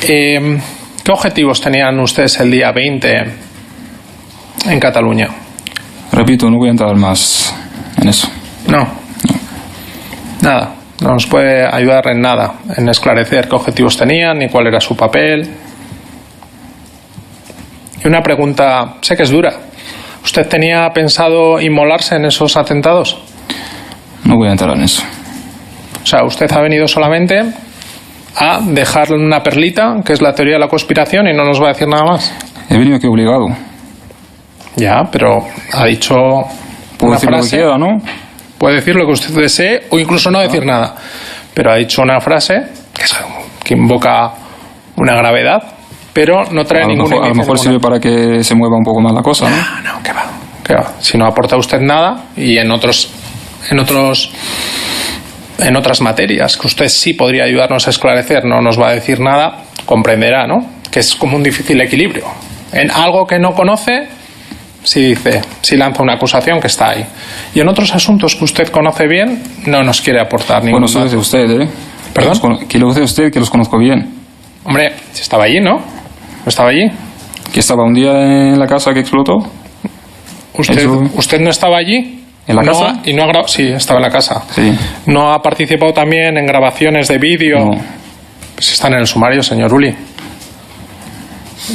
¿Qué objetivos tenían ustedes el día 20 en Cataluña? Repito, no voy a entrar más en eso. No. Nada. No nos puede ayudar en nada, en esclarecer qué objetivos tenían ni cuál era su papel. Y una pregunta, sé que es dura. ¿Usted tenía pensado inmolarse en esos atentados? No voy a entrar en eso. O sea, usted ha venido solamente a dejarle una perlita, que es la teoría de la conspiración, y no nos va a decir nada más. He venido aquí obligado. Ya, pero ha dicho Puedo una decir frase. lo que quiera, ¿no? Puede decir lo que usted desee o incluso no decir nada. Pero ha dicho una frase que invoca una gravedad, pero no trae ningún A lo mejor sirve para que se mueva un poco más la cosa, ¿no? No, qué va. Si no aporta usted nada, y en otras materias que usted sí podría ayudarnos a esclarecer, no nos va a decir nada, comprenderá, ¿no? Que es como un difícil equilibrio. En algo que no conoce, sí lanza una acusación que está ahí. Y en otros asuntos que usted conoce bien, no nos quiere aportar ningún Bueno, eso es de usted, ¿eh? ¿Perdón? Que lo dice usted, que los conozco bien. Hombre, si estaba allí, ¿no? ¿Estaba allí? ¿Que estaba un día en la casa que explotó? ¿Usted no estaba allí? ¿En la casa? Y no ha grabado. Sí, estaba en la casa. Sí. ¿No ha participado también en grabaciones de vídeo? No. Pues están en el sumario, señor Uli.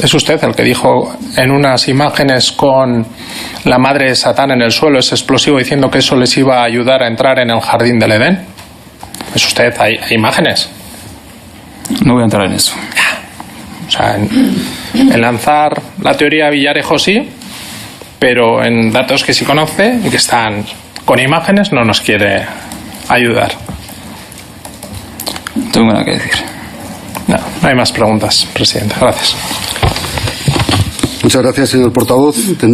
Es usted el que dijo en unas imágenes con la madre de Satán en el suelo ese explosivo, diciendo que eso les iba a ayudar a entrar en el jardín del Edén. Es usted, hay imágenes. No voy a entrar en eso. O sea, en lanzar la teoría Villarejo sí, pero en datos que sí conoce y que están con imágenes no nos quiere ayudar. No tengo nada que decir. No hay más preguntas, presidente. Gracias. Muchas gracias, señor portavoz.